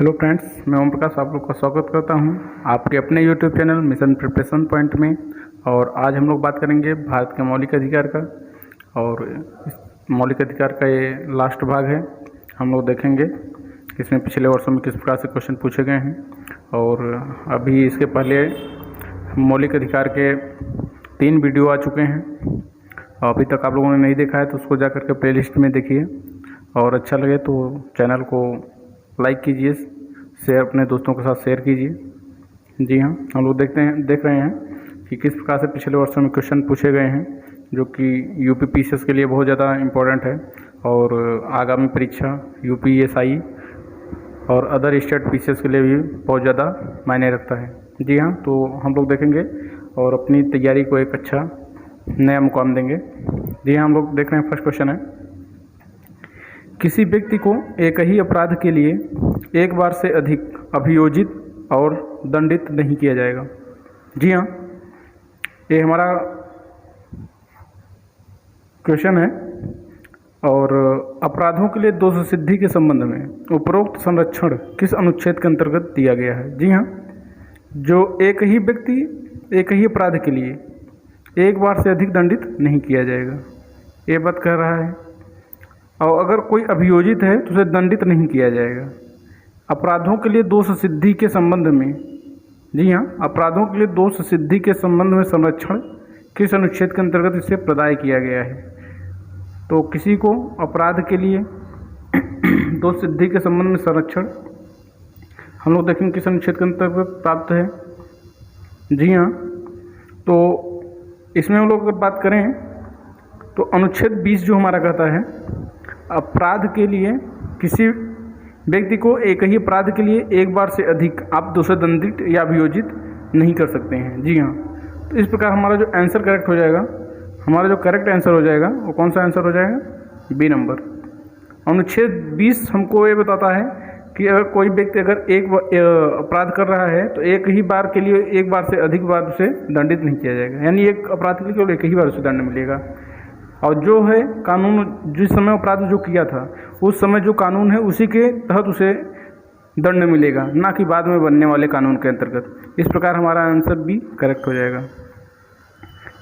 Hello friends, मैं ओम प्रकाश आप लोग का स्वागत करता हूं आपके अपने YouTube channel mission preparation point में। और आज हम लोग बात करेंगे भारत के मौलिक अधिकार का। और इस मौलिक अधिकार का ये लास्ट भाग है। हम लोग देखेंगे इसमें पिछले वर्षों में किस प्रकार से क्वेश्चन पूछे गए हैं। और अभी इसके पहले मौलिक अधिकार के 3 वीडियो आ चुके हैं। अभी तक आप लोगों ने नहीं देखा है तो उसको जा करके प्ले लिस्ट में देखिए, और अच्छा लगे तो चैनल को लाइक कीजिए, शेयर अपने दोस्तों के साथ शेयर कीजिए। जी हाँ, हम लोग देख रहे हैं कि किस प्रकार से पिछले वर्षों में क्वेश्चन पूछे गए हैं, जो कि यूपी पीसीएस के लिए बहुत ज़्यादा इम्पोर्टेंट है और आगामी परीक्षा यूपीएसआई और अदर स्टेट पीसीएस के लिए भी बहुत ज़्यादा मायने रखता है। जी हाँ, तो हम लोग देखेंगे और अपनी तैयारी को एक अच्छा नया मुकाम देंगे। जी हाँ, हम लोग देख रहे हैं। फर्स्ट क्वेश्चन है, किसी व्यक्ति को एक ही अपराध के लिए एक बार से अधिक अभियोजित और दंडित नहीं किया जाएगा। जी हाँ, ये हमारा क्वेश्चन है। और अपराधों के लिए दोष सिद्धि के संबंध में उपरोक्त संरक्षण किस अनुच्छेद के अंतर्गत दिया गया है। जी हाँ, जो एक ही व्यक्ति एक ही अपराध के लिए एक बार से अधिक दंडित नहीं किया जाएगा, ये बात कह रहा है। और अगर कोई अभियोजित है तो उसे दंडित नहीं किया जाएगा। अपराधों के लिए दोष सिद्धि के संबंध में, जी हाँ, अपराधों के लिए दोष सिद्धि के संबंध में संरक्षण किस अनुच्छेद के अंतर्गत इसे प्रदाय किया गया है। तो किसी को अपराध के लिए दोष सिद्धि के संबंध में संरक्षण हम लोग देखेंगे किस अनुच्छेद के अंतर्गत प्राप्त है। जी हाँ, तो इसमें हम लोग अगर बात करें तो अनुच्छेद 20 जो हमारा कहता है, अपराध के लिए किसी व्यक्ति को एक ही अपराध के लिए एक बार से अधिक आप दूसरे दंडित या अभियोजित नहीं कर सकते हैं। जी हाँ, तो इस प्रकार हमारा जो आंसर करेक्ट हो जाएगा, हमारा जो करेक्ट आंसर हो जाएगा वो कौन सा आंसर हो जाएगा, बी नंबर। अनुच्छेद 20 हमको ये बताता है कि अगर कोई व्यक्ति अगर एक अपराध कर रहा है तो एक ही बार के लिए एक बार से अधिक बार उसे दंडित नहीं किया जाएगा, यानी एक अपराध के लिए केवल एक ही बार उसे दंड मिलेगा। और जो है कानून, जिस समय अपराध जो किया था उस समय जो कानून है उसी के तहत उसे दंड मिलेगा, ना कि बाद में बनने वाले कानून के अंतर्गत। इस प्रकार हमारा आंसर भी करेक्ट हो जाएगा।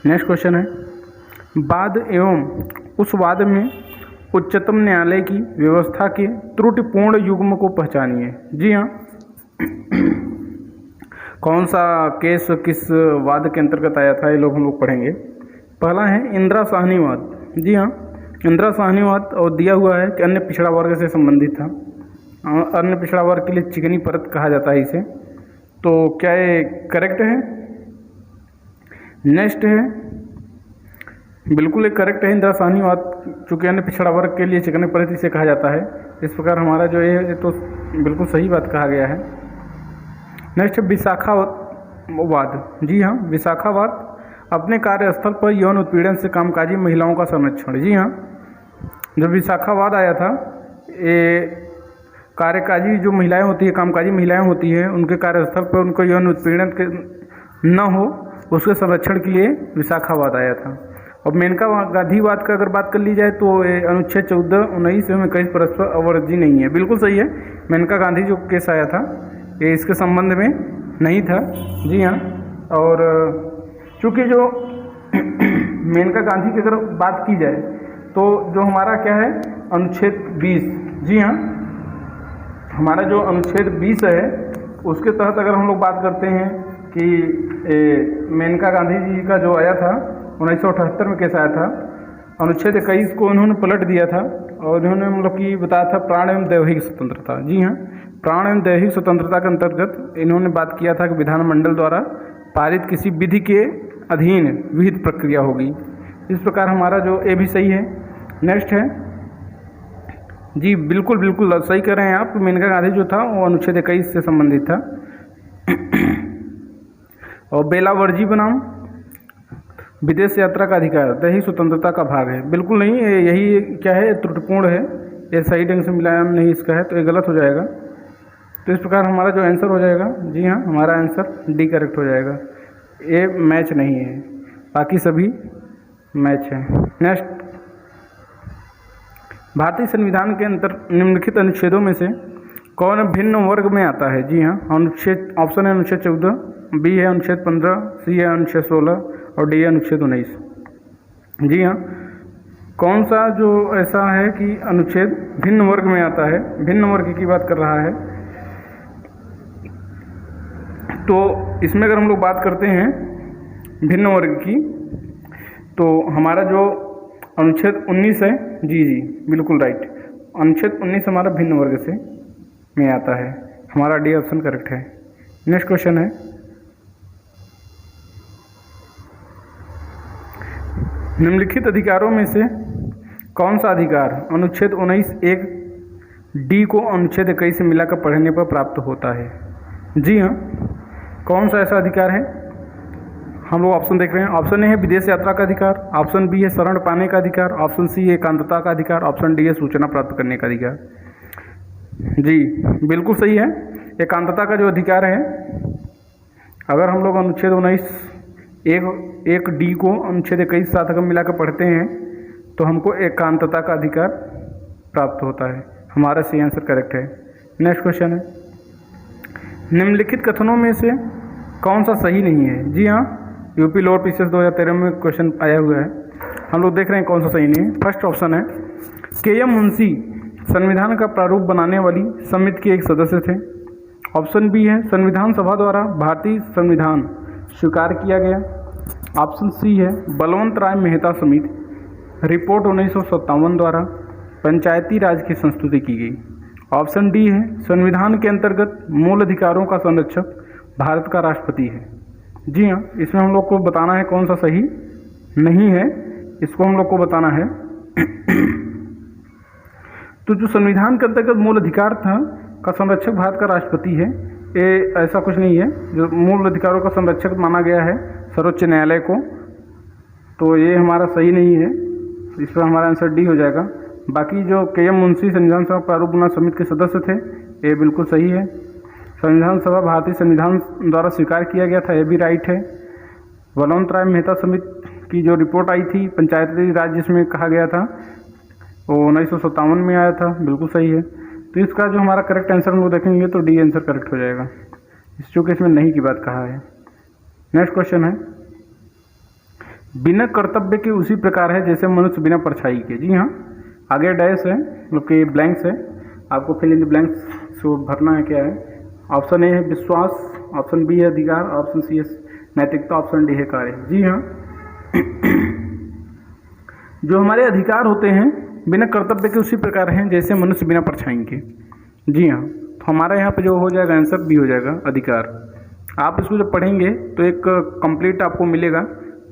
नेक्स्ट क्वेश्चन है, वाद एवं उस वाद में उच्चतम न्यायालय की व्यवस्था के त्रुटिपूर्ण युग्म को पहचानिए। जी हाँ, कौन सा केस किस वाद के अंतर्गत आया था, ये लोग हम लोग पढ़ेंगे। पहला है इंदिरा साहनीवाद। जी हाँ, इंदिरा साहनीवाद और दिया हुआ है कि अन्य पिछड़ा वर्ग से संबंधित था। अन्य पिछड़ा वर्ग के लिए चिकनी परत कहा जाता है इसे। तो क्या ये करेक्ट है? नेक्स्ट है, बिल्कुल एक करेक्ट है। इंदिरा साहनीवाद चूँकि अन्य पिछड़ा वर्ग के लिए चिकनी परत इसे कहा जाता है। इस प्रकार हमारा जो ये तो बिल्कुल सही बात कहा गया है। नेक्स्ट है विशाखावाद। जी हाँ, विशाखावाद अपने कार्यस्थल पर यौन उत्पीड़न से कामकाजी महिलाओं का संरक्षण। जी हाँ, जब विशाखावाद आया था, ये कार्यकाजी जो महिलाएं होती है, कामकाजी महिलाएं होती हैं, उनके कार्यस्थल पर उनको यौन उत्पीड़न के न हो उसके संरक्षण के लिए विशाखावाद आया था। और मेनका गांधीवाद का अगर बात कर ली जाए तो अनुच्छेद 14-19 में कहीं परस्पर अवर्जी नहीं है। बिल्कुल सही है, मेनका गांधी जो केस आया था ये इसके संबंध में नहीं था। जी हाँ, और चूँकि जो मेनका गांधी की अगर बात की जाए तो जो हमारा क्या है, अनुच्छेद 20। जी हाँ, हमारा जो अनुच्छेद 20 है उसके तहत अगर हम लोग बात करते हैं कि मेनका गांधी जी का जो आया था 1978 में केस आया था, अनुच्छेद 21 को उन्होंने पलट दिया था और उन्होंने मतलब कि बताया था प्राण एवं दैहिक स्वतंत्रता। जी हाँ, प्राण एवं दैहिक स्वतंत्रता के अंतर्गत इन्होंने बात किया था कि विधानमंडल द्वारा पारित किसी विधि के अधीन विहित प्रक्रिया होगी। इस प्रकार हमारा जो ए भी सही है। नेक्स्ट है, जी बिल्कुल बिल्कुल सही कह रहे हैं आप। मेनका गांधी जो था वो अनुच्छेद 21 से संबंधित था। और बेलावर्जी बनाम विदेश यात्रा का अधिकार दैहिक स्वतंत्रता का भाग है। बिल्कुल नहीं, यही क्या है, त्रुटिपूर्ण है, ये सही ढंग से मिलान नहीं इसका है, तो ये गलत हो जाएगा। तो इस प्रकार हमारा जो आंसर हो जाएगा, जी हाँ, हमारा आंसर डी करेक्ट हो जाएगा। ये मैच नहीं है, बाकी सभी मैच है। नेक्स्ट, भारतीय संविधान के निम्नलिखित अनुच्छेदों में से कौन भिन्न वर्ग में आता है? जी हाँ, अनुच्छेद ऑप्शन है अनुच्छेद 14, बी है अनुच्छेद 15, सी है अनुच्छेद 16 और डी है अनुच्छेद 19। जी हाँ, कौन सा जो ऐसा है कि अनुच्छेद भिन्न वर्ग में आता है, भिन्न वर्ग की बात कर रहा है। तो इसमें अगर हम लोग बात करते हैं भिन्न वर्ग की, तो हमारा जो अनुच्छेद 19 है, जी बिल्कुल राइट, अनुच्छेद 19 हमारा भिन्न वर्ग से में आता है। हमारा डी ऑप्शन करेक्ट है। नेक्स्ट क्वेश्चन है, निम्नलिखित अधिकारों में से कौन सा अधिकार अनुच्छेद 19(1) डी को अनुच्छेद 21 से मिलाकर पढ़ने पर प्राप्त होता है? जी हाँ, कौन सा ऐसा अधिकार है? हम लोग ऑप्शन देख रहे हैं। ऑप्शन ए है विदेश यात्रा का अधिकार, ऑप्शन बी है शरण पाने का अधिकार, ऑप्शन सी है एकांतता का अधिकार, ऑप्शन डी है सूचना प्राप्त करने का अधिकार। जी बिल्कुल सही है। एकांतता का जो अधिकार है, अगर हम लोग अनुच्छेद 19(1) डी को अनुच्छेद 21 के साथ अगर मिलाकर पढ़ते हैं तो हमको एकांतता का अधिकार प्राप्त होता है। हमारा सी आंसर करेक्ट है। नेक्स्ट क्वेश्चन है, निम्नलिखित कथनों में से कौन सा सही नहीं है? जी हाँ, यूपी लोअर पीसीएस 2013 में क्वेश्चन आया हुआ है। हम लोग देख रहे हैं कौन सा सही नहीं है। फर्स्ट ऑप्शन है, के.एम. मुंशी संविधान का प्रारूप बनाने वाली समिति के एक सदस्य थे। ऑप्शन बी है, संविधान सभा द्वारा भारतीय संविधान स्वीकार किया गया। ऑप्शन सी है, बलवंत राय मेहता समिति रिपोर्ट 1957 द्वारा पंचायती राज की संस्तुति की गई। ऑप्शन डी है, संविधान के अंतर्गत मूल अधिकारों का संरक्षक भारत का राष्ट्रपति है। जी हाँ, इसमें हम लोग को बताना है कौन सा सही नहीं है, इसको हम लोग को बताना है। तो जो संविधान के अंतर्गत मूल अधिकार था का संरक्षक भारत का राष्ट्रपति है, ये ऐसा कुछ नहीं है। जो मूल अधिकारों का संरक्षक माना गया है सर्वोच्च न्यायालय को, तो ये हमारा सही नहीं है। इस पर हमारा आंसर डी हो जाएगा। बाकी जो के.एम. मुंशी संविधान सभा प्रारूप बना समिति के सदस्य थे, ये बिल्कुल सही है। संविधान सभा भारतीय संविधान द्वारा स्वीकार किया गया था, ये भी राइट है। बलवंत राय मेहता समिति की जो रिपोर्ट आई थी पंचायती राज जिसमें कहा गया था, वो 1957 में आया था, बिल्कुल सही है। तो इसका जो हमारा करेक्ट आंसर हम लोग देखेंगे तो डी आंसर करेक्ट हो जाएगा, इस चूँकि इसमें नहीं की बात कहा है। नेक्स्ट क्वेश्चन है, बिना कर्तव्य के उसी प्रकार है जैसे मनुष्य बिना परछाई के। जी हाँ, आगे डैश है, मतलब कि ब्लैंक्स है, आपको फिल इन द ब्लैंक्स को भरना है। क्या है? ऑप्शन ए है विश्वास, ऑप्शन बी है अधिकार, ऑप्शन सी है नैतिकता, ऑप्शन डी है कार्य। जी हाँ, जो हमारे अधिकार होते हैं बिना कर्तव्य के उसी प्रकार हैं जैसे मनुष्य बिना परछाई के। जी हाँ, तो हमारा यहाँ पे जो हो जाएगा आंसर बी हो जाएगा, अधिकार। आप इसको जब पढ़ेंगे तो एक कंप्लीट आपको मिलेगा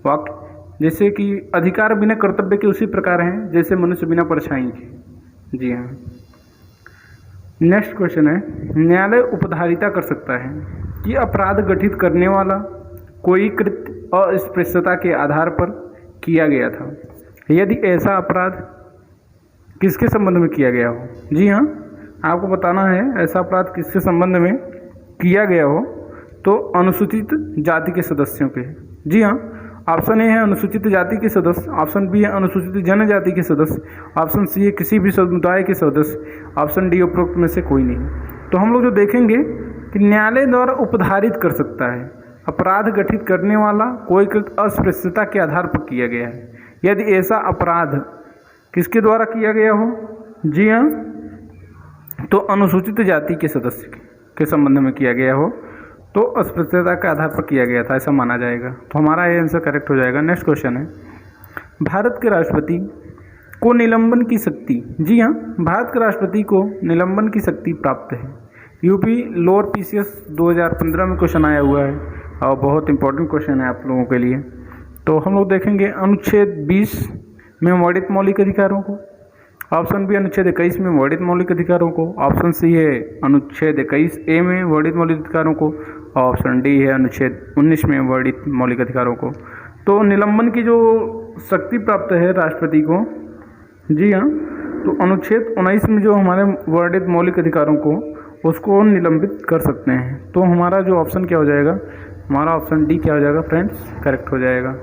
वाक्य, जैसे कि अधिकार बिना कर्तव्य के उसी प्रकार हैं जैसे मनुष्य बिना परछाई के। जी हाँ। नेक्स्ट क्वेश्चन है, न्यायालय उपधारिता कर सकता है कि अपराध गठित करने वाला कोई कृत्य अस्पृश्यता के आधार पर किया गया था, यदि ऐसा अपराध किसके संबंध में किया गया हो। जी हाँ, आपको बताना है ऐसा अपराध किसके संबंध में किया गया हो, तो अनुसूचित जाति के सदस्यों के। जी हाँ, ऑप्शन ए है अनुसूचित जाति के सदस्य, ऑप्शन बी है अनुसूचित जनजाति के सदस्य, ऑप्शन सी है किसी भी समुदाय के सदस्य, ऑप्शन डी उपरोक्त में से कोई नहीं। तो हम लोग जो देखेंगे कि न्यायालय द्वारा उपधारित कर सकता है, अपराध गठित करने वाला कोई अस्पृश्यता के आधार पर किया गया है, यदि ऐसा अपराध किसके द्वारा किया गया हो। जी हाँ, तो अनुसूचित जाति के सदस्य के संबंध में किया गया हो, तो अस्पृश्यता के आधार पर किया गया था, ऐसा माना जाएगा। तो हमारा ये आंसर करेक्ट हो जाएगा। नेक्स्ट क्वेश्चन है, भारत के राष्ट्रपति को निलंबन की शक्ति। जी हाँ, भारत के राष्ट्रपति को निलंबन की शक्ति प्राप्त है। यूपी लोअर पीसीएस 2015 में क्वेश्चन आया हुआ है और बहुत इंपॉर्टेंट क्वेश्चन है आप लोगों के लिए। तो हम लोग देखेंगे अनुच्छेद 20 में वर्णित मौलिक अधिकारों को, ऑप्शन बी अनुच्छेद 21 में वर्णित मौलिक अधिकारों को, ऑप्शन सी है अनुच्छेद 21A में वर्णित मौलिक अधिकारों को, और ऑप्शन डी है अनुच्छेद 19 में वर्णित मौलिक अधिकारों को। तो निलंबन की जो शक्ति प्राप्त है राष्ट्रपति को, जी हाँ, तो अनुच्छेद 19 में जो हमारे वर्णित मौलिक अधिकारों को उसको निलंबित कर सकते हैं। तो हमारा जो ऑप्शन क्या हो जाएगा, हमारा ऑप्शन डी क्या हो जाएगा फ्रेंड्स, करेक्ट हो जाएगा।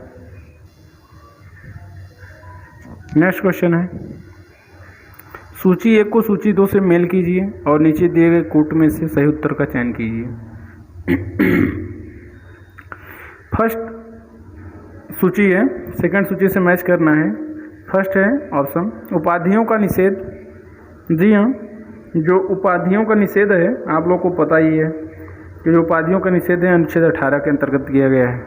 नेक्स्ट क्वेश्चन है, सूची 1 को सूची 2 से मेल कीजिए और नीचे दिए गए कूट में से सही उत्तर का चयन कीजिए। फर्स्ट सूची है, सेकंड सूची से मैच करना है। फर्स्ट है ऑप्शन उपाधियों का निषेध। जी हाँ, जो उपाधियों का निषेध है आप लोग को पता ही है कि जो उपाधियों का निषेध है अनुच्छेद 18 के अंतर्गत किया गया है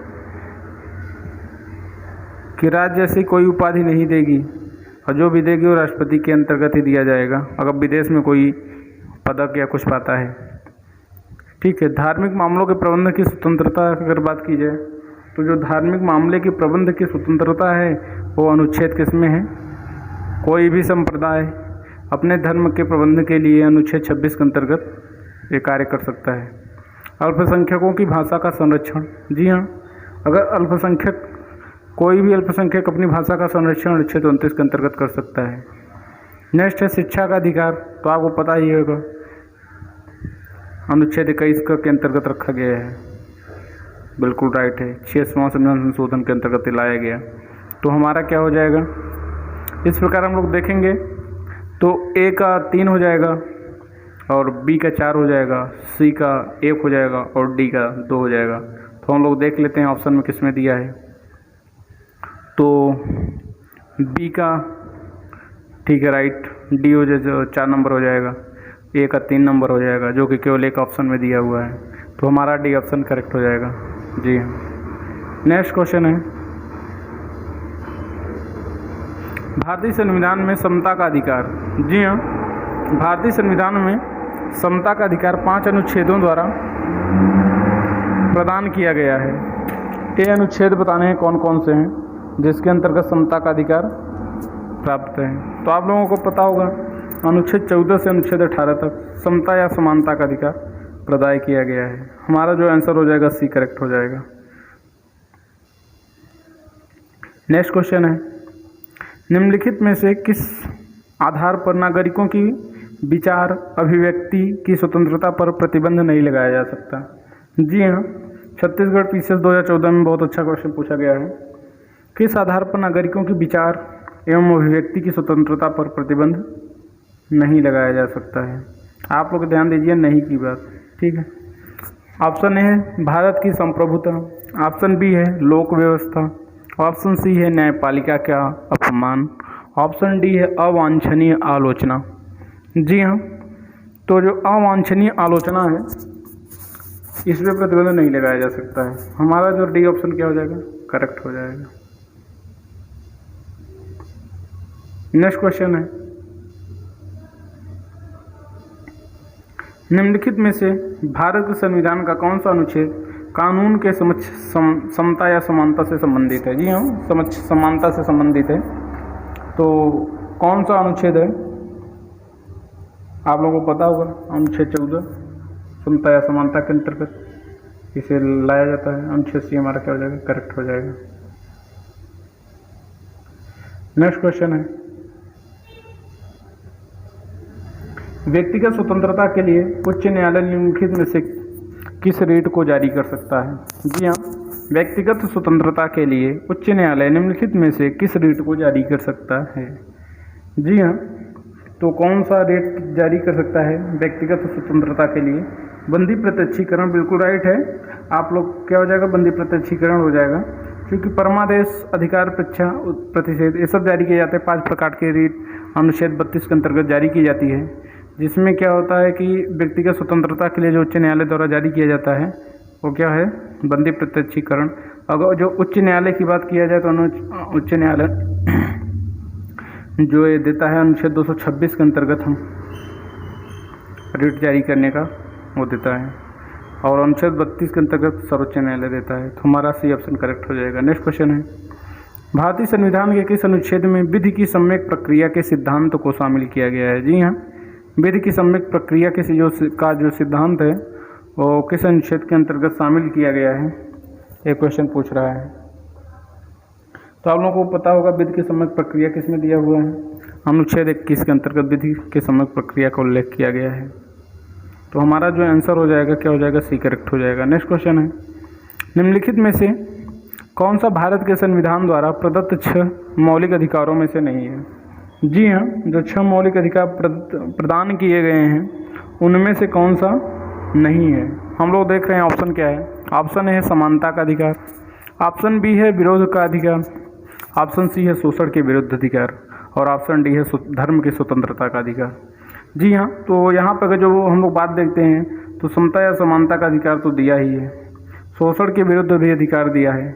कि राज्य ऐसी कोई उपाधि नहीं देगी और जो भी देगी वो राष्ट्रपति के अंतर्गत ही दिया जाएगा अगर विदेश में कोई पदक या कुछ पाता है। ठीक है, धार्मिक मामलों के प्रबंध की स्वतंत्रता अगर बात की जाए तो जो धार्मिक मामले के प्रबंध की स्वतंत्रता है वो अनुच्छेद किस में है? कोई भी संप्रदाय अपने धर्म के प्रबंध के लिए अनुच्छेद 26 के अंतर्गत ये कार्य कर सकता है। अल्पसंख्यकों की भाषा का संरक्षण। जी हाँ, अगर अल्पसंख्यक कोई भी अल्पसंख्यक अपनी भाषा का संरक्षण अनुच्छेद 29 के अंतर्गत कर सकता है। नेक्स्ट है शिक्षा का अधिकार, तो आपको पता ही होगा अनुच्छेद 21 के अंतर्गत रखा गया है। बिल्कुल राइट है, 6वां संविधान संशोधन के अंतर्गत लाया गया। तो हमारा क्या हो जाएगा, इस प्रकार हम लोग देखेंगे तो ए का 3 हो जाएगा और बी का 4 हो जाएगा, सी का 1 हो जाएगा और डी का 2 हो जाएगा। तो हम लोग देख लेते हैं ऑप्शन में किस में दिया है। तो बी का ठीक है राइट, डी हो जाए 4 नंबर हो जाएगा, ए का 3 नंबर हो जाएगा जो कि केवल एक ऑप्शन में दिया हुआ है। तो हमारा डी ऑप्शन करेक्ट हो जाएगा। जी हाँ, नेक्स्ट क्वेश्चन है भारतीय संविधान में समता का अधिकार। जी हाँ, भारतीय संविधान में समता का अधिकार 5 अनुच्छेदों द्वारा प्रदान किया गया है। ये अनुच्छेद बताने हैं कौन कौन से हैं जिसके अंतर्गत समता का अधिकार प्राप्त है। तो आप लोगों को पता होगा अनुच्छेद 14 से अनुच्छेद 18 तक समता या समानता का अधिकार प्रदान किया गया है। हमारा जो आंसर हो जाएगा सी करेक्ट हो जाएगा। नेक्स्ट क्वेश्चन है निम्नलिखित में से किस आधार पर नागरिकों की विचार अभिव्यक्ति की स्वतंत्रता पर प्रतिबंध नहीं लगाया जा सकता। जी हाँ, छत्तीसगढ़ पीसीएस 2014 में बहुत अच्छा क्वेश्चन पूछा गया है। किस आधार पर नागरिकों की विचार एवं अभिव्यक्ति की स्वतंत्रता पर प्रतिबंध नहीं लगाया जा सकता है? आप लोग ध्यान दीजिए नहीं की बात, ठीक है। ऑप्शन ए है भारत की संप्रभुता, ऑप्शन बी है लोक व्यवस्था, ऑप्शन सी है न्यायपालिका का अपमान, ऑप्शन डी है अवांछनीय आलोचना। जी हाँ, तो जो अवांछनीय आलोचना है इस पर प्रतिबंध नहीं लगाया जा सकता है। हमारा जो डी ऑप्शन क्या हो जाएगा, करेक्ट हो जाएगा। नेक्स्ट क्वेश्चन है निम्नलिखित में से भारत के संविधान का कौन सा अनुच्छेद कानून के समक्ष समता या समानता से संबंधित है? जी हाँ, समक्ष समानता से संबंधित है। तो कौन सा अनुच्छेद है आप लोगों को पता होगा, अनुच्छेद 14 समता या समानता के अंतर्गत इसे लाया जाता है। अनुच्छेद सी हमारा क्या हो जाएगा, करेक्ट हो जाएगा। नेक्स्ट क्वेश्चन है व्यक्तिगत स्वतंत्रता के लिए उच्च न्यायालय निम्नलिखित में से किस रेट को जारी कर सकता है? जी हाँ, व्यक्तिगत स्वतंत्रता के लिए उच्च न्यायालय निम्नलिखित में से किस रेट को जारी कर सकता है? जी हाँ, तो कौन सा रेट जारी कर सकता है व्यक्तिगत स्वतंत्रता के लिए? बंदी प्रत्यक्षीकरण, बिल्कुल राइट है। आप लोग क्या हो जाएगा, बंदी प्रत्यक्षीकरण हो जाएगा, क्योंकि परमादेश अधिकार परीक्षा प्रतिषेध ये सब जारी किए जाते हैं। 5 प्रकार के रेट अनुच्छेद 32 के अंतर्गत जारी की जाती है, जिसमें क्या होता है कि व्यक्तिगत स्वतंत्रता के लिए जो उच्च न्यायालय द्वारा जारी किया जाता है वो क्या है, बंदी प्रत्यक्षीकरण। अगर जो उच्च न्यायालय की बात किया जाए तो उच्च न्यायालय जो ये देता है अनुच्छेद 226 के अंतर्गत हम रेट जारी करने का वो देता है, और अनुच्छेद 32 के अंतर्गत सर्वोच्च न्यायालय देता है। तो हमारा सी ऑप्शन करेक्ट हो जाएगा। नेक्स्ट क्वेश्चन है भारतीय संविधान के किस अनुच्छेद में विधि की सम्यक प्रक्रिया के सिद्धांत को शामिल किया गया है? जी हाँ, विधि की सम्यक प्रक्रिया के जो सिद्धांत है वो किस अनुच्छेद के अंतर्गत शामिल किया गया है, ये क्वेश्चन पूछ रहा है। तो आप लोगों को पता होगा विधि की सम्यक प्रक्रिया किस में दिया हुआ है, अनुच्छेद 21 के अंतर्गत विधि की सम्यक प्रक्रिया का उल्लेख किया गया है। तो हमारा जो आंसर हो जाएगा क्या हो जाएगा, सी करेक्ट हो जाएगा। नेक्स्ट क्वेश्चन है निम्नलिखित में से कौन सा भारत के संविधान द्वारा प्रदत्त 6 मौलिक अधिकारों में से नहीं है? जी हाँ, जो 6 मौलिक अधिकार प्रदान किए गए हैं उनमें से कौन सा नहीं है? हम लोग देख रहे हैं ऑप्शन क्या है। ऑप्शन ए है समानता का अधिकार, ऑप्शन बी है विरोध का अधिकार, ऑप्शन सी है शोषण के विरुद्ध अधिकार और ऑप्शन डी है धर्म की स्वतंत्रता का अधिकार। जी हाँ, तो यहाँ पर जो हम लोग बात देखते हैं तो समता या समानता का अधिकार तो दिया ही है, शोषण के विरुद्ध भी अधिकार दिया है।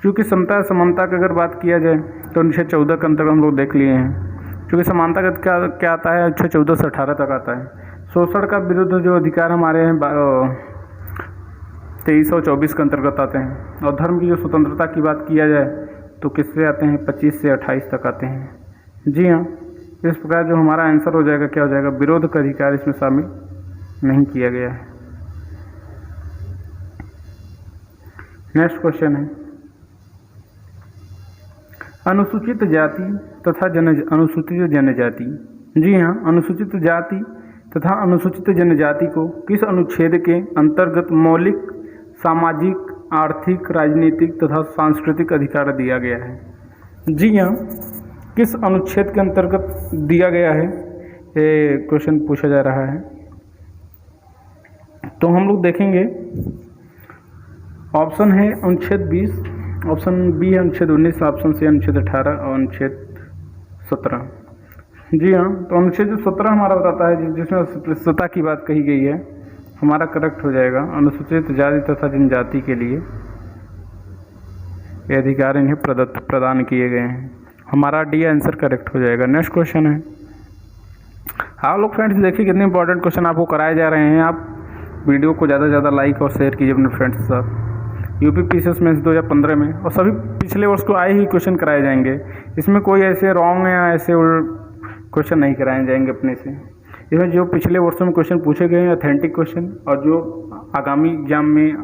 क्योंकि समता या समानता की अगर बात किया जाए तो अनुच्छेद 14 के अंतर्गत हम लोग देख लिए हैं। क्योंकि समानता का क्या आता है, अनुच्छेद 14 से 18 तक आता है। शोषण का विरुद्ध जो अधिकार हमारे हैं 23 और 24 के अंतर्गत आते हैं। और धर्म की जो स्वतंत्रता की बात किया जाए तो किससे आते हैं, 25 से 28 तक आते हैं। जी हाँ, इस प्रकार जो हमारा आंसर हो जाएगा क्या हो जाएगा, विरोध का अधिकार इसमें शामिल नहीं किया गया है। नेक्स्ट क्वेश्चन है, अनुसूचित जाति तथा अनुसूचित जनजाति। जी हाँ, अनुसूचित जाति तथा अनुसूचित जनजाति को किस अनुच्छेद के अंतर्गत मौलिक सामाजिक, आर्थिक, राजनीतिक तथा सांस्कृतिक अधिकार दिया गया है? जी हाँ, किस अनुच्छेद के अंतर्गत दिया गया है, ये क्वेश्चन पूछा जा रहा है। तो हम लोग देखेंगे, ऑप्शन है अनुच्छेद 20, ऑप्शन बी है अनुच्छेद 19, ऑप्शन सी अनुच्छेद 18 और अनुच्छेद 17। जी हाँ, तो अनुच्छेद 17 हमारा बताता है जिसमें स्पष्टता की बात कही गई है, हमारा करेक्ट हो जाएगा। अनुसूचित जाति तथा जनजाति के लिए ये अधिकार इन्हें प्रदान किए गए हैं, हमारा डी आंसर करेक्ट हो जाएगा। नेक्स्ट क्वेश्चन है, आप लोग फ्रेंड्स देखिए कितने इंपॉर्टेंट क्वेश्चन आपको कराए जा रहे हैं। आप वीडियो को ज़्यादा से ज़्यादा लाइक और शेयर कीजिए अपने फ्रेंड्स के साथ। यूपी पीसीएस मेंस 2015 में और सभी पिछले वर्ष को आए ही क्वेश्चन कराए जाएंगे। इसमें कोई ऐसे रॉन्ग या ऐसे क्वेश्चन नहीं कराए जाएंगे अपने से। इसमें जो पिछले वर्षों में क्वेश्चन पूछे गए हैं ऑथेंटिक क्वेश्चन और जो आगामी एग्जाम में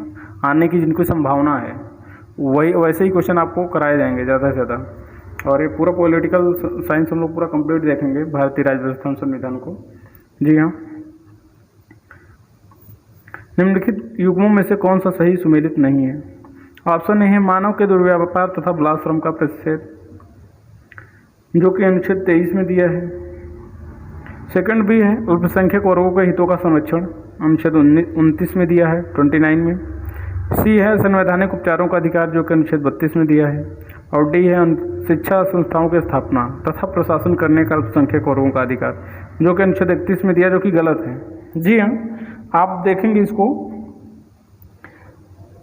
आने की जिनको संभावना है वही वैसे ही क्वेश्चन आपको कराए जाएंगे ज़्यादा से ज़्यादा। और ये पूरा पॉलिटिकल साइंस हम लोग पूरा कंप्लीट देखेंगे, भारतीय राज्य व्यवस्था संविधान को। जी हाँ, निम्नलिखित युग्मों में से कौन सा सही सुमेलित नहीं है? ऑप्शन ए है मानव के दुर्व्यापार तथा बाल श्रम का प्रतिषेध, जो कि अनुच्छेद 23 में दिया है। सेकंड बी है अल्पसंख्यक वर्गों के हितों का संरक्षण, अनुच्छेद 29 में दिया है, 29 में। सी है संवैधानिक उपचारों का अधिकार, जो कि अनुच्छेद 32 में दिया है। और डी है शिक्षा संस्थाओं की स्थापना तथा प्रशासन करने का अल्पसंख्यक वर्गों का अधिकार, जो कि अनुच्छेद 31 में दिया, जो कि गलत है। जी हाँ, आप देखेंगे इसको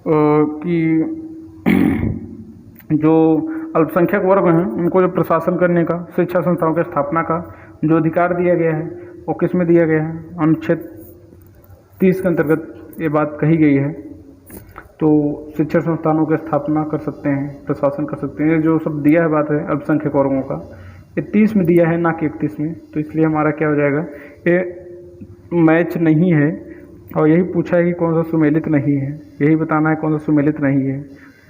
कि जो अल्पसंख्यक वर्ग हैं उनको जो प्रशासन करने का, शिक्षा संस्थाओं की स्थापना का जो अधिकार दिया गया है वो किस में दिया गया है, अनुच्छेद 30 के अंतर्गत ये बात कही गई है। तो शिक्षा संस्थानों की स्थापना कर सकते हैं, प्रशासन कर सकते हैं, ये जो सब दिया है बात है अल्पसंख्यक वर्गों का, ये 30 में दिया है ना कि 31 में। तो इसलिए हमारा क्या हो जाएगा, ये मैच नहीं है। और यही पूछा है कि कौन सा सुमेलित नहीं है, यही बताना है कौन सा सुमेलित नहीं है।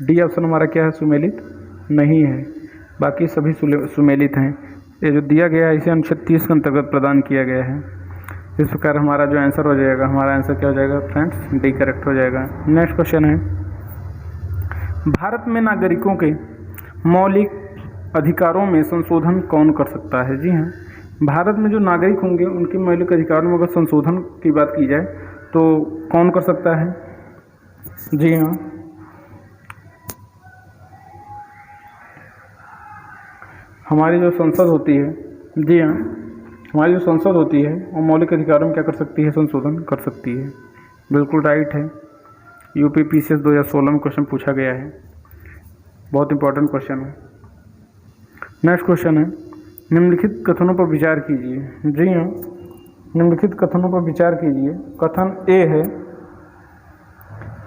डी ऑप्शन हमारा क्या है, सुमेलित नहीं है, बाकी सभी सुमेलित हैं। ये जो दिया गया है इसे अनुच्छेद 30 के अंतर्गत प्रदान किया गया है। इस प्रकार हमारा जो आंसर हो जाएगा, हमारा आंसर क्या हो जाएगा फ्रेंड्स, डी करेक्ट हो जाएगा। नेक्स्ट क्वेश्चन है, भारत में नागरिकों के मौलिक अधिकारों में संशोधन कौन कर सकता है? जी हाँ, भारत में जो नागरिक होंगे उनके मौलिक अधिकारों में अगर संशोधन की बात की जाए तो कौन कर सकता है? जी हाँ, हमारी जो संसद होती है, जी हाँ, हमारी जो संसद होती है वो मौलिक अधिकारों में क्या कर सकती है, संशोधन कर सकती है। बिल्कुल राइट है। यूपी पीसीएस 2016 में क्वेश्चन पूछा गया है, बहुत इंपॉर्टेंट क्वेश्चन है। नेक्स्ट क्वेश्चन है, निम्नलिखित कथनों पर विचार कीजिए। जी हाँ, निम्नलिखित कथनों पर विचार कीजिए। कथन ए है,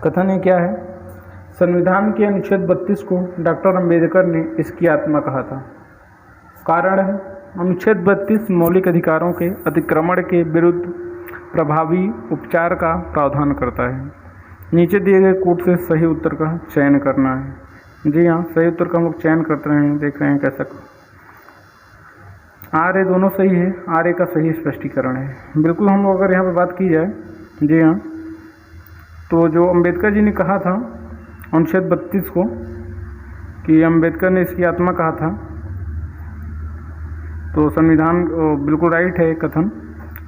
कथन ए क्या है, संविधान के अनुच्छेद 32 को डॉक्टर अंबेडकर ने इसकी आत्मा कहा था। कारण है, अनुच्छेद 32 मौलिक अधिकारों के अतिक्रमण के विरुद्ध प्रभावी उपचार का प्रावधान करता है। नीचे दिए गए कोड से सही उत्तर का चयन करना है। जी हाँ, सही उत्तर का हम लोग चयन करते हैं, देख रहे हैं कैसा। आर ए दोनों सही है, आर ए का सही स्पष्टीकरण है। बिल्कुल हम लोग अगर यहाँ पे बात की जाए, जी हाँ, तो जो अंबेडकर जी ने कहा था अनुच्छेद 32 को कि अंबेडकर ने इसकी आत्मा कहा था, तो संविधान बिल्कुल राइट है कथन।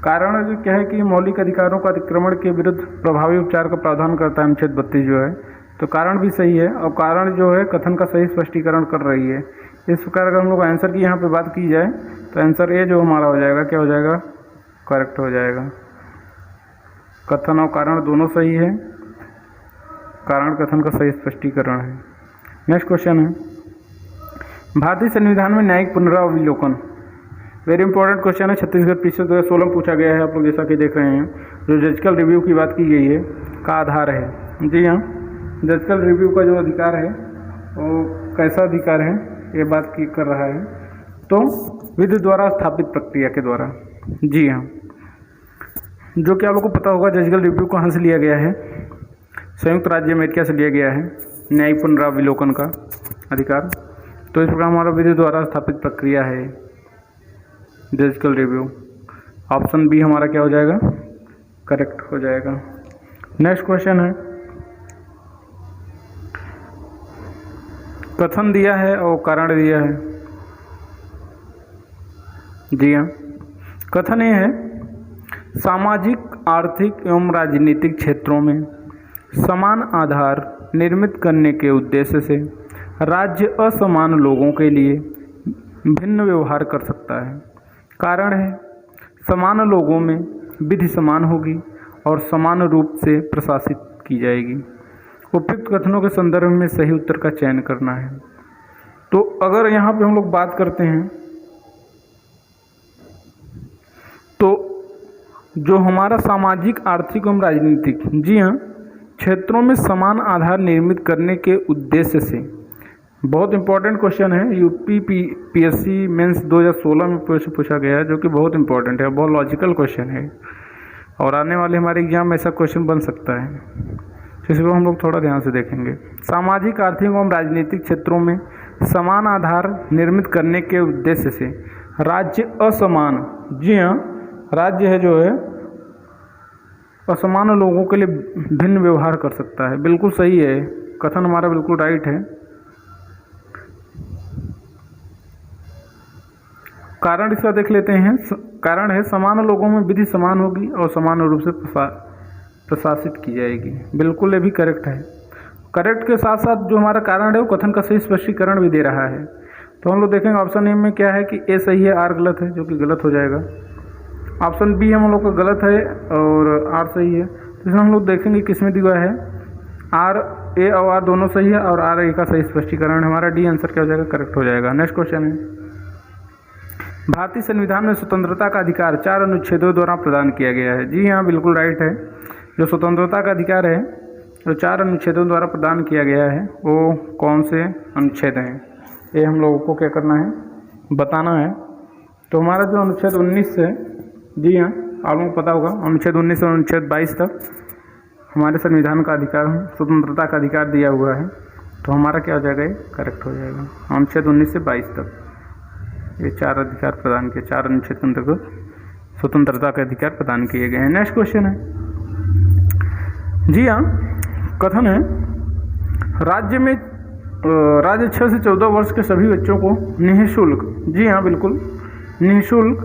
कारण जो क्या है कि मौलिक अधिकारों का अतिक्रमण के विरुद्ध प्रभावी उपचार का प्रावधान करता है अनुच्छेद 32 जो है, तो कारण भी सही है और कारण जो है कथन का सही स्पष्टीकरण कर रही है। इस प्रकार अगर हम लोग आंसर की यहाँ पे बात की जाए तो आंसर ए जो हमारा हो जाएगा, क्या हो जाएगा, करेक्ट हो जाएगा। कथन और कारण दोनों सही है, कारण कथन का सही स्पष्टीकरण है। नेक्स्ट क्वेश्चन है, भारतीय संविधान में न्यायिक पुनरावलोकन, वेरी इंपॉर्टेंट क्वेश्चन है। छत्तीसगढ़ पीछे 2016 में पूछा गया है, आप लोग जैसा कि देख रहे हैं। जो जजिकल रिव्यू की बात की गई है का आधार है, जी हाँ, जजिकल रिव्यू का जो अधिकार है वो कैसा अधिकार है ये बात की कर रहा है, तो विधि द्वारा स्थापित प्रक्रिया के द्वारा, जी हाँ। जो कि आप लोग को पता होगा जजिकल रिव्यू कहाँ से लिया गया है, संयुक्त राज्य अमेरिका से लिया गया है न्यायिक पुनरावलोकन का अधिकार। तो इस प्रकार हमारा विधि द्वारा स्थापित प्रक्रिया है जजिकल रिव्यू। ऑप्शन बी हमारा क्या हो जाएगा, करेक्ट हो जाएगा। नेक्स्ट क्वेश्चन है, कथन दिया है और कारण दिया है, जी हाँ। कथन ये है, सामाजिक, आर्थिक एवं राजनीतिक क्षेत्रों में समान आधार निर्मित करने के उद्देश्य से राज्य असमान लोगों के लिए भिन्न व्यवहार कर सकता है। कारण है, समान लोगों में विधि समान होगी और समान रूप से प्रशासित की जाएगी। उपयुक्त कथनों के संदर्भ में सही उत्तर का चयन करना है। तो अगर यहाँ पे हम लोग बात करते हैं तो जो हमारा सामाजिक, आर्थिक एवं राजनीतिक, जी हाँ, क्षेत्रों में समान आधार निर्मित करने के उद्देश्य से, बहुत इंपॉर्टेंट क्वेश्चन है। यूपी पीएससी मेंस 2016 में पूछा गया है, जो कि बहुत इंपॉर्टेंट है, बहुत लॉजिकल क्वेश्चन है और आने वाले हमारे एग्जाम में ऐसा क्वेश्चन बन सकता है, इसको हम लोग थोड़ा ध्यान से देखेंगे। सामाजिक, आर्थिक एवं राजनीतिक क्षेत्रों में समान आधार निर्मित करने के उद्देश्य से राज्य असमान, जी हाँ, राज्य है जो है असमान लोगों के लिए भिन्न व्यवहार कर सकता है। बिल्कुल सही है, कथन हमारा बिल्कुल राइट है। कारण इसका देख लेते हैं। कारण है, समान लोगों में विधि समान होगी और समान रूप से प्रशासित की जाएगी। बिल्कुल ये भी करेक्ट है। करेक्ट के साथ साथ जो हमारा कारण है वो कथन का सही स्पष्टीकरण भी दे रहा है। तो हम लोग देखेंगे ऑप्शन ए में क्या है कि ए सही है, आर गलत है, जो कि गलत हो जाएगा। ऑप्शन बी हम लोग का गलत है और आर सही है। तो इसमें हम लोग देखेंगे किसमें दिया है, आर, ए और आर दोनों सही है और आर ए का सही स्पष्टीकरण। हमारा डी आंसर क्या हो जाएगा, करेक्ट हो जाएगा। नेक्स्ट क्वेश्चन है, भारतीय संविधान में स्वतंत्रता का अधिकार 4 अनुच्छेदों द्वारा प्रदान किया गया है। जी हाँ, बिल्कुल राइट है। जो स्वतंत्रता का अधिकार है जो 4 अनुच्छेदों द्वारा प्रदान किया गया है वो कौन से अनुच्छेद हैं, ये हम लोगों को क्या करना है, बताना है। तो हमारा जो अनुच्छेद 19 है, जी हाँ, आप लोगों को पता होगा, अनुच्छेद 19 से अनुच्छेद 22 तक हमारे संविधान का अधिकार, स्वतंत्रता का अधिकार दिया हुआ है। तो हमारा क्या हो जाएगा, ये करेक्ट हो जाएगा। अनुच्छेद 19 से 22 तक ये 4 अधिकार प्रदान किए, 4 अनुच्छेद के अंतर्गत स्वतंत्रता के अधिकार प्रदान किए गए हैं। नेक्स्ट क्वेश्चन है, जी हाँ, कथन है, राज्य 6 से 14 वर्ष के सभी बच्चों को निःशुल्क, जी हाँ बिल्कुल निःशुल्क,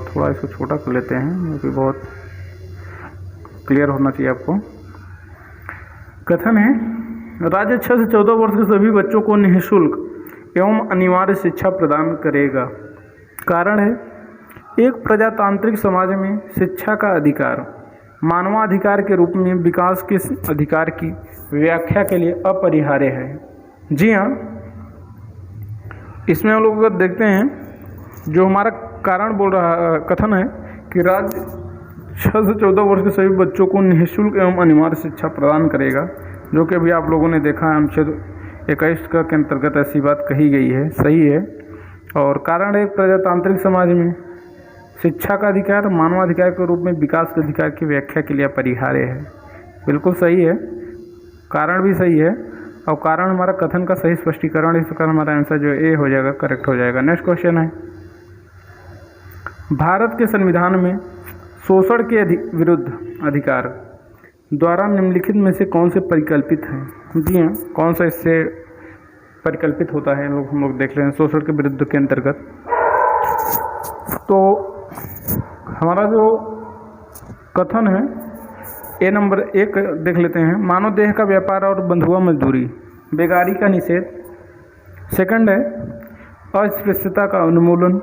थोड़ा इसको छोटा कर लेते हैं क्योंकि बहुत क्लियर होना चाहिए आपको। कथन है, राज्य 6 से 14 वर्ष के सभी बच्चों को निःशुल्क एवं अनिवार्य शिक्षा प्रदान करेगा। कारण है, एक प्रजातांत्रिक समाज में शिक्षा का अधिकार मानवाधिकार के रूप में विकास के अधिकार की व्याख्या के लिए अपरिहार्य है। जी हाँ, इसमें हम लोग अगर देखते हैं, जो हमारा कारण बोल रहा कथन है कि राज्य 6 से 14 वर्ष के सभी बच्चों को निःशुल्क एवं अनिवार्य शिक्षा प्रदान करेगा, जो कि अभी आप लोगों ने देखा है अनुच्छेद 21 के अंतर्गत ऐसी बात कही गई है, सही है। और कारण एक प्रजातांत्रिक समाज में शिक्षा का अधिकार मानवाधिकार के रूप में विकास के अधिकार की व्याख्या के लिए अपरिहार्य है। बिल्कुल सही है, कारण भी सही है और कारण हमारा कथन का सही स्पष्टीकरण, इस प्रकार हमारा आंसर जो ए हो जाएगा, करेक्ट हो जाएगा। नेक्स्ट क्वेश्चन है, भारत के संविधान में शोषण के विरुद्ध अधिकार द्वारा निम्नलिखित में से कौन से परिकल्पित हैं। जी हाँ, कौन सा इससे परिकल्पित होता है, हम लोग देख रहे हैं शोषण के विरुद्ध के अंतर्गत। तो हमारा जो कथन है ए नंबर 1 देख लेते हैं, मानव देह का व्यापार और बंधुआ मजदूरी, बेगारी का निषेध। सेकंड है अस्पृश्यता का उन्मूलन।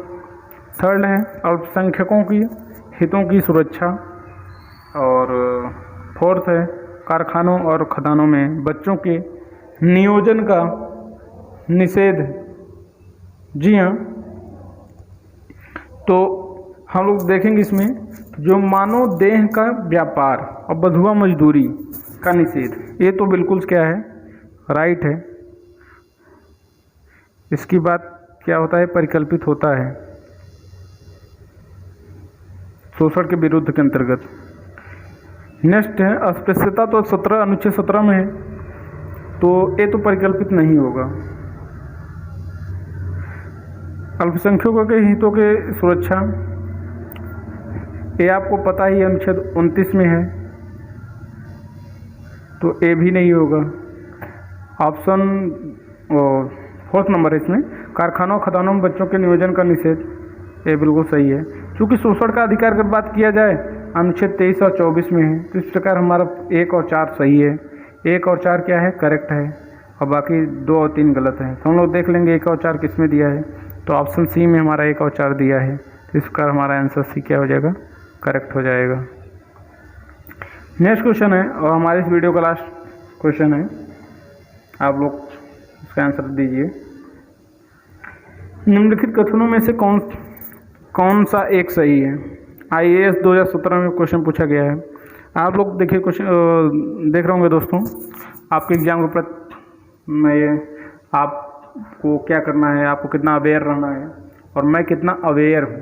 थर्ड है अल्पसंख्यकों की हितों की सुरक्षा। और फोर्थ है कारखानों और खदानों में बच्चों के नियोजन का निषेध। जी हाँ, तो हम लोग देखेंगे इसमें जो मानव देह का व्यापार और बंधुआ मजदूरी का निषेध, ये तो बिल्कुल क्या है, राइट है। इसकी बात क्या होता है, परिकल्पित होता है शोषण के विरुद्ध के अंतर्गत। नेक्स्ट है अस्पृश्यता, तो 17 अनुच्छेद 17 में है, तो ये तो परिकल्पित नहीं होगा। अल्पसंख्यकों के हितों के सुरक्षा, ये आपको पता ही अनुच्छेद 29 में है, तो ये भी नहीं होगा। ऑप्शन फोर्थ नंबर है इसमें, कारखानों खदानों में बच्चों के नियोजन का निषेध, ये बिल्कुल सही है। क्योंकि शोषण का अधिकार की बात किया जाए अनुच्छेद 23 और 24 में है, तो इस प्रकार हमारा 1 और 4 सही है। 1 और 4 क्या है, करेक्ट है, और बाकी 2 और 3 गलत है। तो हम लोग देख लेंगे 1 और 4 किस में दिया है, तो ऑप्शन सी में हमारा 1 और 4 दिया है। तो इस प्रकार हमारा आंसर सी क्या हो जाएगा, करेक्ट हो जाएगा। नेक्स्ट क्वेश्चन है, और हमारे इस वीडियो का लास्ट क्वेश्चन है, आप लोग इसका आंसर दीजिए। निम्नलिखित कथनों में से कौन सा एक सही है। IAS 2017 में क्वेश्चन पूछा गया है। आप लोग देखिए क्वेश्चन देख रहे होंगे दोस्तों, आपके एग्जाम के प्रति में आपको क्या करना है, आपको कितना अवेयर रहना है, और मैं कितना अवेयर हूँ।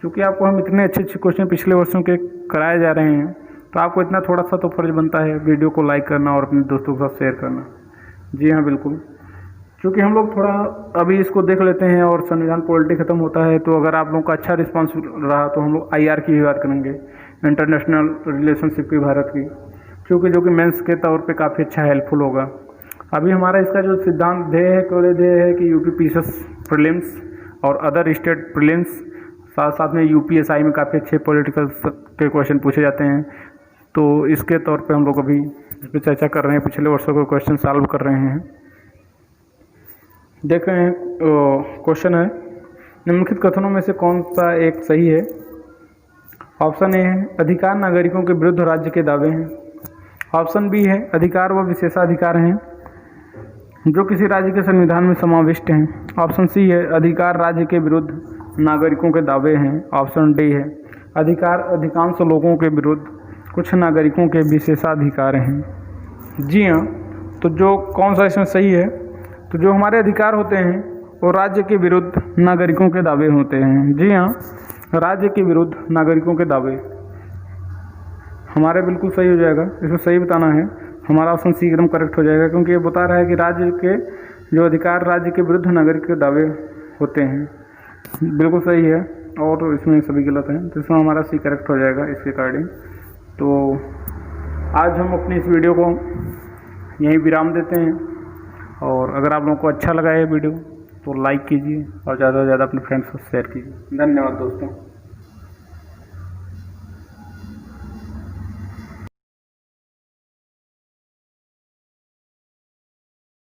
क्योंकि आपको हम इतने अच्छे क्वेश्चन पिछले वर्षों के कराए जा रहे हैं, तो आपको इतना थोड़ा सा तो फर्ज बनता है वीडियो को लाइक करना और अपने दोस्तों के साथ शेयर करना। जी हाँ, बिल्कुल। क्योंकि हम लोग थोड़ा अभी इसको देख लेते हैं और संविधान पॉलिटी ख़त्म होता है, तो अगर आप लोगों का अच्छा रिस्पांस रहा तो हम लोग IR की भी बात करेंगे, इंटरनेशनल रिलेशनशिप की, भारत की, क्योंकि जो कि मेंस के तौर पे काफ़ी अच्छा हेल्पफुल होगा। अभी हमारा इसका जो सिद्धांत ध्येय है, केवल ध्येय है कि UP PCS प्रीलिम्स और अदर स्टेट प्रीलिम्स, साथ साथ में UPSI में काफ़ी अच्छे पॉलिटिकल के क्वेश्चन पूछे जाते हैं। तो इसके तौर पे हम लोग अभी इस पर चर्चा कर रहे हैं, पिछले वर्षों के क्वेश्चन सॉल्व कर रहे हैं। देख रहे हैं क्वेश्चन है, निम्नलिखित कथनों में से कौन सा एक सही है। ऑप्शन ए है अधिकार नागरिकों के विरुद्ध राज्य के दावे हैं। ऑप्शन बी है अधिकार व विशेषाधिकार हैं जो किसी राज्य के संविधान में समाविष्ट हैं। ऑप्शन सी है अधिकार राज्य के विरुद्ध नागरिकों के दावे हैं। ऑप्शन डी है अधिकार अधिकांश लोगों के विरुद्ध कुछ नागरिकों के विशेषाधिकार हैं। जी हाँ, तो जो कौन सा इसमें सही है, तो जो हमारे अधिकार होते हैं वो राज्य के विरुद्ध नागरिकों के दावे होते हैं। जी हाँ, राज्य के विरुद्ध नागरिकों के दावे हमारे बिल्कुल सही हो जाएगा। इसमें सही बताना है, हमारा ऑप्शन सी एकदम करेक्ट हो जाएगा, क्योंकि ये बता रहा है कि राज्य के जो अधिकार राज्य के विरुद्ध नागरिक के दावे होते हैं। बिल्कुल सही है, और इसमें सभी गलत हैं, तो इसमें हमारा सी करेक्ट हो जाएगा इसके अकॉर्डिंग। तो आज हम अपनी इस वीडियो को यहीं विराम देते हैं, और अगर आप लोगों को अच्छा लगा ये वीडियो तो लाइक कीजिए और ज़्यादा से ज़्यादा अपने फ्रेंड्स को शेयर कीजिए। धन्यवाद दोस्तों।